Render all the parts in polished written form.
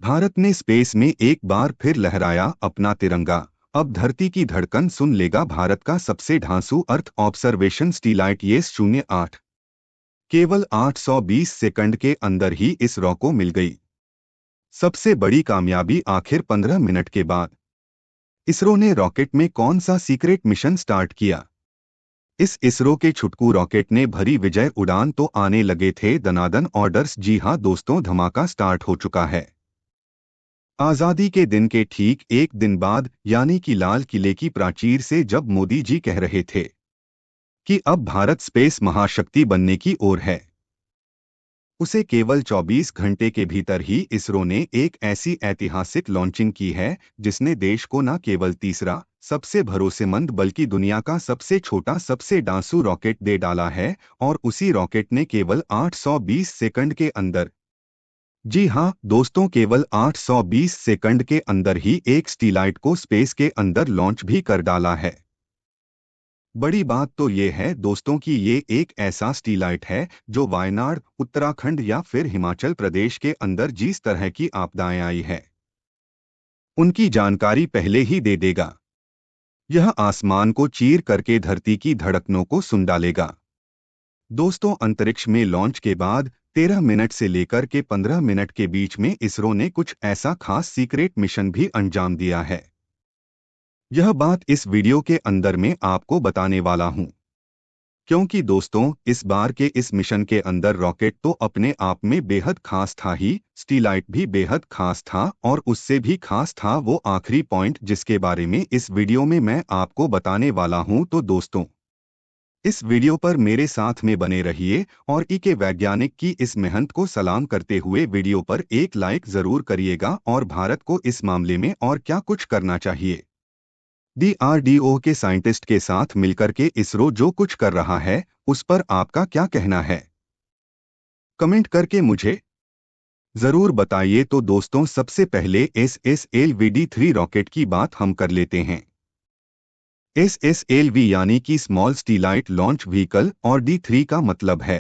भारत ने स्पेस में एक बार फिर लहराया अपना तिरंगा। अब धरती की धड़कन सुन लेगा भारत का सबसे ढांसू अर्थ ऑब्जर्वेशन सैटेलाइट YES-08। केवल 820 सेकंड के अंदर ही इसरो को मिल गई सबसे बड़ी कामयाबी। आखिर 15 मिनट के बाद इसरो ने रॉकेट में कौन सा सीक्रेट मिशन स्टार्ट किया। इस इसरो के छुटकू रॉकेट ने भरी विजय उड़ान तो आने लगे थे दनादन ऑर्डर्स। जी हां दोस्तों, धमाका स्टार्ट हो चुका है। आजादी के दिन के ठीक एक दिन बाद, यानी कि लाल किले की प्राचीर से जब मोदी जी कह रहे थे कि अब भारत स्पेस महाशक्ति बनने की ओर है, उसे केवल 24 घंटे के भीतर ही इसरो ने एक ऐसी ऐतिहासिक लॉन्चिंग की है जिसने देश को न केवल तीसरा सबसे भरोसेमंद बल्कि दुनिया का सबसे छोटा सबसे डांसू रॉकेट दे डाला है। और उसी रॉकेट ने केवल 820 सेकंड के अंदर, जी हां दोस्तों, केवल 820 सेकंड के अंदर ही एक सैटेलाइट को स्पेस के अंदर लॉन्च भी कर डाला है। बड़ी बात तो ये है दोस्तों कि ये एक ऐसा सैटेलाइट है जो वायनाड, उत्तराखंड या फिर हिमाचल प्रदेश के अंदर जिस तरह की आपदाएं आई है उनकी जानकारी पहले ही दे देगा। यह आसमान को चीर करके धरती की धड़कनों को सुन डालेगा। दोस्तों, अंतरिक्ष में लॉन्च के बाद 13 मिनट से लेकर के 15 मिनट के बीच में इसरो ने कुछ ऐसा खास सीक्रेट मिशन भी अंजाम दिया है। यह बात इस वीडियो के अंदर में आपको बताने वाला हूं, क्योंकि दोस्तों इस बार के इस मिशन के अंदर रॉकेट तो अपने आप में बेहद खास था ही, सैटेलाइट भी बेहद खास था और उससे भी खास था वो आखिरी पॉइंट जिसके बारे में इस वीडियो में मैं आपको बताने वाला हूं। तो दोस्तों, इस वीडियो पर मेरे साथ में बने रहिए और ई के वैज्ञानिक की इस मेहनत को सलाम करते हुए वीडियो पर एक लाइक जरूर करिएगा। और भारत को इस मामले में और क्या कुछ करना चाहिए, DRDO के साइंटिस्ट के साथ मिलकर के इसरो जो कुछ कर रहा है उस पर आपका क्या कहना है, कमेंट करके मुझे जरूर बताइए। तो दोस्तों, सबसे पहले SSLV-D3 रॉकेट की बात हम कर लेते हैं। SSLV यानी कि स्मॉल सैटेलाइट लॉन्च व्हीकल और D3 का मतलब है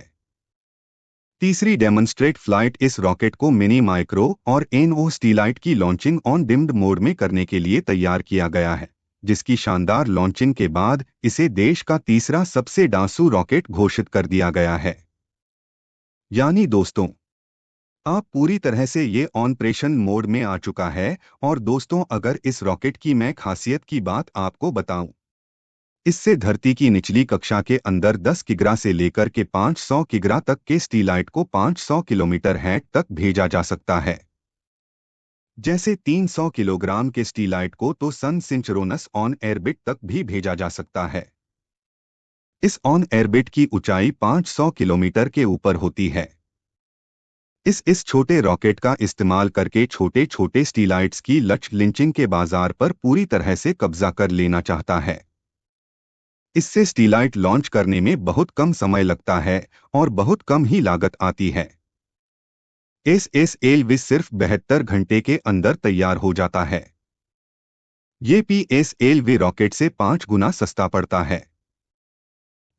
तीसरी डेमोन्स्ट्रेट फ्लाइट। इस रॉकेट को मिनी, माइक्रो और NO सैटेलाइट की लॉन्चिंग ऑन डिम्ड मोड में करने के लिए तैयार किया गया है, जिसकी शानदार लॉन्चिंग के बाद इसे देश का तीसरा सबसे डांसू रॉकेट घोषित कर दिया गया है। यानी दोस्तों, आप पूरी तरह से ये ऑपरेशन मोड में आ चुका है। और दोस्तों, अगर इस रॉकेट की मैं खासियत की बात आपको बताऊं, इससे धरती की निचली कक्षा के अंदर 10 किग्रा से लेकर के 500 किग्रा तक के सैटेलाइट को 500 किलोमीटर हैट तक भेजा जा सकता है। जैसे 300 किलोग्राम के सैटेलाइट को तो सन सिंचरोनस ऑन एयरबिट तक भी भेजा जा सकता है। इस ऑन एयरबिट की ऊंचाई 500 किलोमीटर के ऊपर होती है। इस छोटे रॉकेट का इस्तेमाल करके छोटे छोटे सैटेलाइट्स की लक्ष्य लिंचिंग के बाजार पर पूरी तरह से कब्जा कर लेना चाहता है। इससे सैटेलाइट लॉन्च करने में बहुत कम समय लगता है और बहुत कम ही लागत आती है। SSLV सिर्फ 72 घंटे के अंदर तैयार हो जाता है। ये PSLV रॉकेट से 5 गुना सस्ता पड़ता है।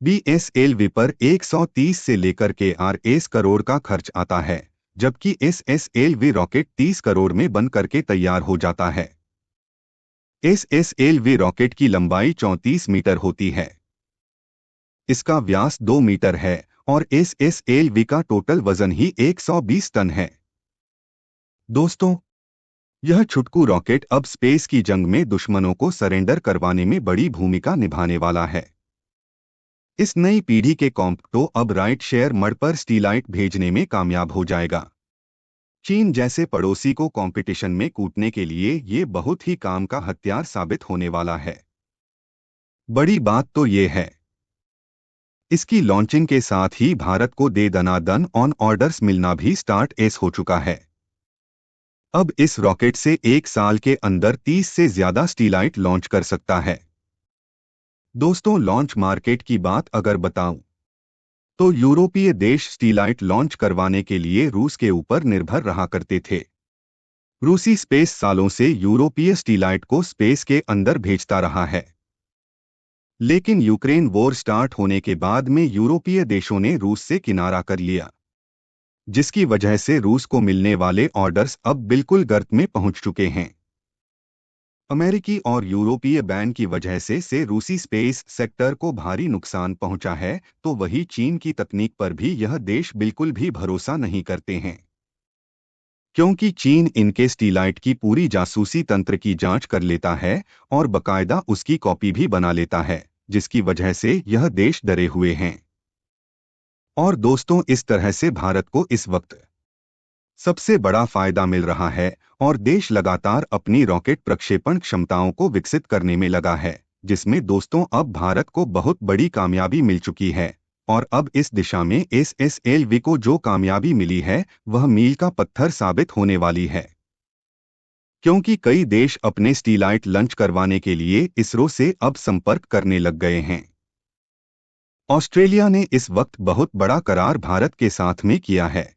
BSLV पर 130 से लेकर के RS करोड़ का खर्च आता है, जबकि SSLV रॉकेट 30 करोड़ में बन करके तैयार हो जाता है। SSLV रॉकेट की लंबाई 34 मीटर होती है, इसका व्यास 2 मीटर है और SSLV का टोटल वजन ही 120 टन है। दोस्तों, यह छुटकू रॉकेट अब स्पेस की जंग में दुश्मनों को सरेंडर करवाने में बड़ी भूमिका निभाने वाला है। इस नई पीढ़ी के कॉम्पैक्टो अब राइट शेयर मड पर सैटेलाइट भेजने में कामयाब हो जाएगा। चीन जैसे पड़ोसी को कंपटीशन में कूटने के लिए ये बहुत ही काम का हथियार साबित होने वाला है। बड़ी बात तो ये है, इसकी लॉन्चिंग के साथ ही भारत को दे दनादन ऑन ऑर्डर्स मिलना भी स्टार्ट हो चुका है। अब इस रॉकेट से एक साल के अंदर 30 से ज्यादा सैटेलाइट लॉन्च कर सकता है। दोस्तों, लॉन्च मार्केट की बात अगर बताऊं तो यूरोपीय देश सैटेलाइट लॉन्च करवाने के लिए रूस के ऊपर निर्भर रहा करते थे। रूसी स्पेस सालों से यूरोपीय सैटेलाइट को स्पेस के अंदर भेजता रहा है, लेकिन यूक्रेन वॉर स्टार्ट होने के बाद में यूरोपीय देशों ने रूस से किनारा कर लिया। जिसकी वजह से रूस को मिलने वाले ऑर्डर्स अब बिल्कुल गर्त में पहुंच चुके हैं। अमेरिकी और यूरोपीय बैन की वजह से रूसी स्पेस सेक्टर को भारी नुकसान पहुंचा है, तो वही चीन की तकनीक पर भी यह देश बिल्कुल भी भरोसा नहीं करते हैं, क्योंकि चीन इनके स्टीलाइट की पूरी जासूसी तंत्र की जांच कर लेता है और बकायदा उसकी कॉपी भी बना लेता है, जिसकी वजह से यह देश डरे हुए हैं। और दोस्तों, इस तरह से भारत को इस वक्त सबसे बड़ा फायदा मिल रहा है और देश लगातार अपनी रॉकेट प्रक्षेपण क्षमताओं को विकसित करने में लगा है, जिसमें दोस्तों अब भारत को बहुत बड़ी कामयाबी मिल चुकी है। और अब इस दिशा में SSLV को जो कामयाबी मिली है वह मील का पत्थर साबित होने वाली है, क्योंकि कई देश अपने स्टीलाइट लॉन्च करवाने के लिए इसरो से अब संपर्क करने लग गए हैं। ऑस्ट्रेलिया ने इस वक्त बहुत बड़ा करार भारत के साथ में किया है।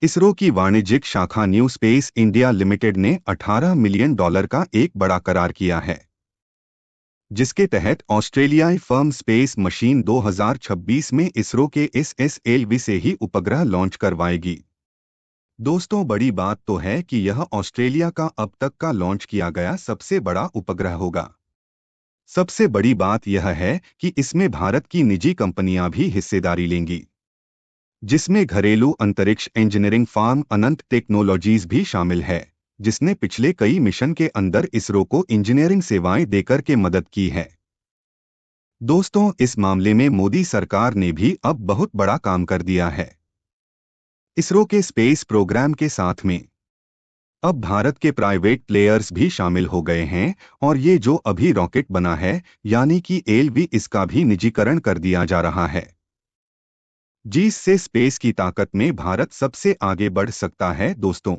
इसरो की वाणिज्यिक शाखा न्यू स्पेस इंडिया लिमिटेड ने $18 मिलियन का एक बड़ा करार किया है, जिसके तहत ऑस्ट्रेलियाई फर्म स्पेस मशीन 2026 में इसरो के SSLV से ही उपग्रह लॉन्च करवाएगी। दोस्तों, बड़ी बात तो है कि यह ऑस्ट्रेलिया का अब तक का लॉन्च किया गया सबसे बड़ा उपग्रह होगा। सबसे बड़ी बात यह है कि इसमें भारत की निजी कंपनियां भी हिस्सेदारी लेंगी, जिसमें घरेलू अंतरिक्ष इंजीनियरिंग फर्म अनंत टेक्नोलॉजीज भी शामिल है, जिसने पिछले कई मिशन के अंदर इसरो को इंजीनियरिंग सेवाएं देकर के मदद की है। दोस्तों, इस मामले में मोदी सरकार ने भी अब बहुत बड़ा काम कर दिया है। इसरो के स्पेस प्रोग्राम के साथ में अब भारत के प्राइवेट प्लेयर्स भी शामिल हो गए हैं और ये जो अभी रॉकेट बना है यानी कि LV, इसका भी निजीकरण कर दिया जा रहा है, जिससे स्पेस की ताकत में भारत सबसे आगे बढ़ सकता है। दोस्तों,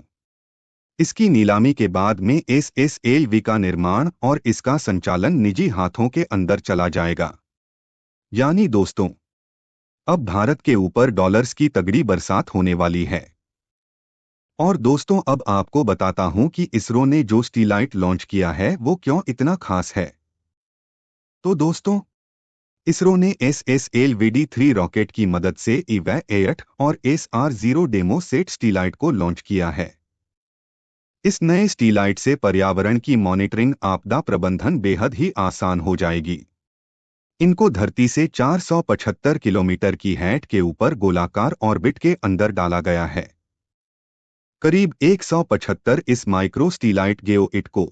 इसकी नीलामी के बाद में SSLV का निर्माण और इसका संचालन निजी हाथों के अंदर चला जाएगा, यानी दोस्तों अब भारत के ऊपर डॉलर्स की तगड़ी बरसात होने वाली है। और दोस्तों, अब आपको बताता हूं कि इसरो ने जो स्टीलाइट लॉन्च किया है वो क्यों इतना खास है। तो दोस्तों, इसरो ने SSLV-D3 रॉकेट की मदद से EVA-8 और SR-0 डेमो सेट स्टीलाइट को लॉन्च किया है। इस नए स्टीलाइट से पर्यावरण की मॉनिटरिंग, आपदा प्रबंधन बेहद ही आसान हो जाएगी। इनको धरती से 475 किलोमीटर की हाइट के ऊपर गोलाकार ऑर्बिट के अंदर डाला गया है। करीब 175 इस माइक्रो स्टीलाइट गेओ-8 को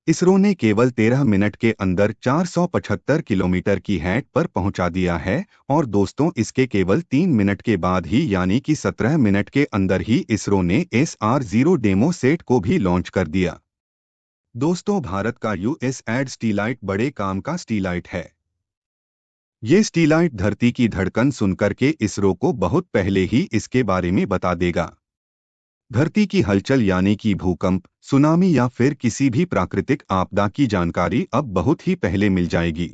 इसरो ने केवल 13 मिनट के अंदर 475 किलोमीटर की हाइट पर पहुंचा दिया है। और दोस्तों, इसके केवल 3 मिनट के बाद ही यानी कि 17 मिनट के अंदर ही इसरो ने SR-0 डेमो सेट को भी लॉन्च कर दिया। दोस्तों, भारत का USAID स्टीलाइट बड़े काम का स्टीलाइट है। ये स्टीलाइट धरती की धड़कन सुनकर के इसरो को बहुत पहले ही इसके बारे में बता देगा। धरती की हलचल यानी कि भूकंप, सुनामी या फिर किसी भी प्राकृतिक आपदा की जानकारी अब बहुत ही पहले मिल जाएगी।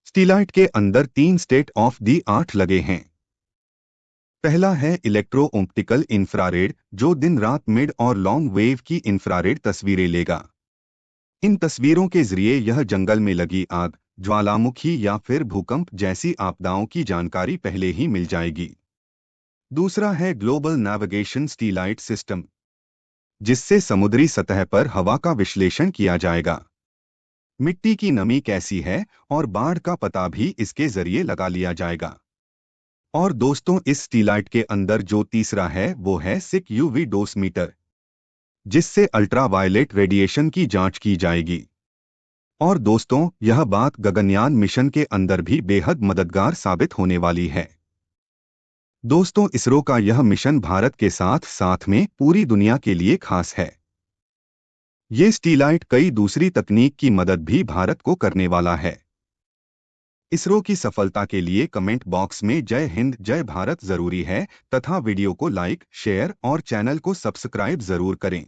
स्टीलाइट के अंदर 3 स्टेट ऑफ द आर्ट लगे हैं। पहला है इलेक्ट्रो ऑप्टिकल इंफ्रारेड, जो दिन रात मिड और लॉन्ग वेव की इंफ्रारेड तस्वीरें लेगा। इन तस्वीरों के जरिए यह जंगल में लगी आग, ज्वालामुखी या फिर भूकंप जैसी आपदाओं की जानकारी पहले ही मिल जाएगी। दूसरा है ग्लोबल नेविगेशन स्टीलाइट सिस्टम, जिससे समुद्री सतह पर हवा का विश्लेषण किया जाएगा। मिट्टी की नमी कैसी है और बाढ़ का पता भी इसके जरिए लगा लिया जाएगा। और दोस्तों, इस स्टीलाइट के अंदर जो तीसरा है वो है सिक UV डोसमीटर, जिससे अल्ट्रावायलेट रेडिएशन की जांच की जाएगी। और दोस्तों, यह बात गगनयान मिशन के अंदर भी बेहद मददगार साबित होने वाली है। दोस्तों, इसरो का यह मिशन भारत के साथ साथ में पूरी दुनिया के लिए खास है। ये स्टीलाइट कई दूसरी तकनीक की मदद भी भारत को करने वाला है। इसरो की सफलता के लिए कमेंट बॉक्स में जय हिंद जय भारत जरूरी है, तथा वीडियो को लाइक, शेयर और चैनल को सब्सक्राइब जरूर करें।